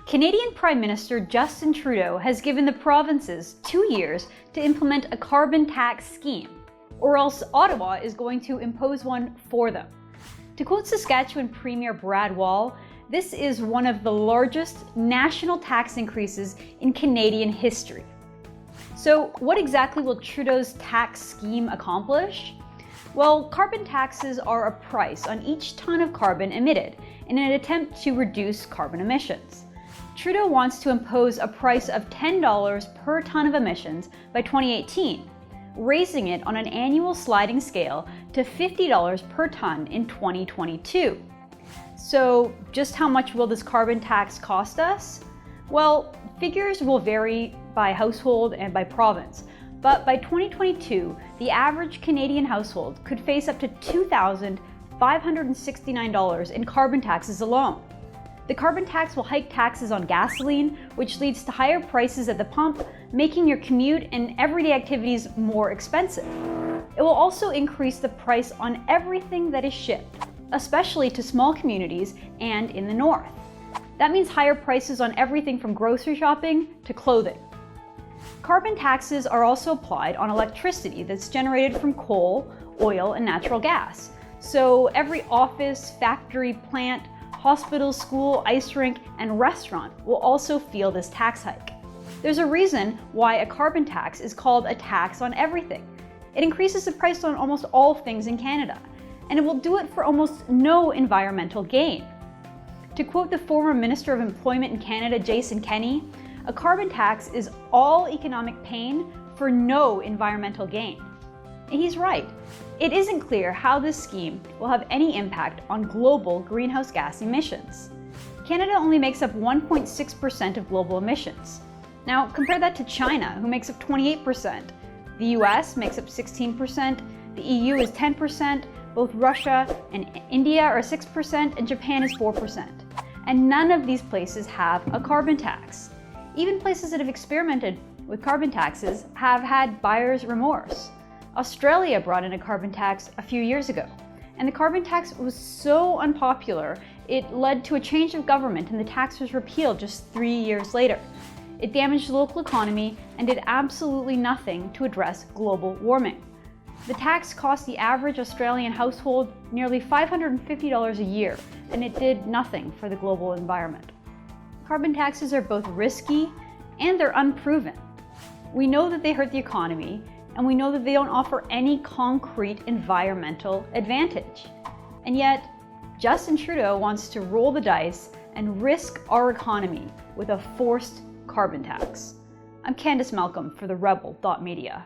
Canadian Prime Minister Justin Trudeau has given the provinces 2 years to implement a carbon tax scheme, or else Ottawa is going to impose one for them. To quote Saskatchewan Premier Brad Wall, this is one of the largest national tax increases in Canadian history. So what exactly will Trudeau's tax scheme accomplish? Well, carbon taxes are a price on each ton of carbon emitted in an attempt to reduce carbon emissions. Trudeau wants to impose a price of $10 per ton of emissions by 2018, raising it on an annual sliding scale to $50 per ton in 2022. So just how much will this carbon tax cost us? Well, figures will vary by household and by province, but by 2022, the average Canadian household could face up to $2,569 in carbon taxes alone. The carbon tax will hike taxes on gasoline, which leads to higher prices at the pump, making your commute and everyday activities more expensive. It will also increase the price on everything that is shipped, especially to small communities and in the north. That means higher prices on everything from grocery shopping to clothing. Carbon taxes are also applied on electricity that's generated from coal, oil, and natural gas. So every office, factory, plant, hospital, school, ice rink, and restaurant will also feel this tax hike. There's a reason why a carbon tax is called a tax on everything. It increases the price on almost all things in Canada, and it will do it for almost no environmental gain. To quote the former Minister of Employment in Canada, Jason Kenney, a carbon tax is all economic pain for no environmental gain. And he's right. It isn't clear how this scheme will have any impact on global greenhouse gas emissions. Canada only makes up 1.6% of global emissions. Now compare that to China, who makes up 28%. The US makes up 16%, the EU is 10%, both Russia and India are 6%, and Japan is 4%. And none of these places have a carbon tax. Even places that have experimented with carbon taxes have had buyer's remorse. Australia brought in a carbon tax a few years ago, and the carbon tax was so unpopular, it led to a change of government and the tax was repealed just 3 years later. It damaged the local economy and did absolutely nothing to address global warming. The tax cost the average Australian household nearly $550 a year, and it did nothing for the global environment. Carbon taxes are both risky and they're unproven. We know that they hurt the economy, and we know that they don't offer any concrete environmental advantage. And yet, Justin Trudeau wants to roll the dice and risk our economy with a forced carbon tax. I'm Candice Malcolm for the Rebel.media.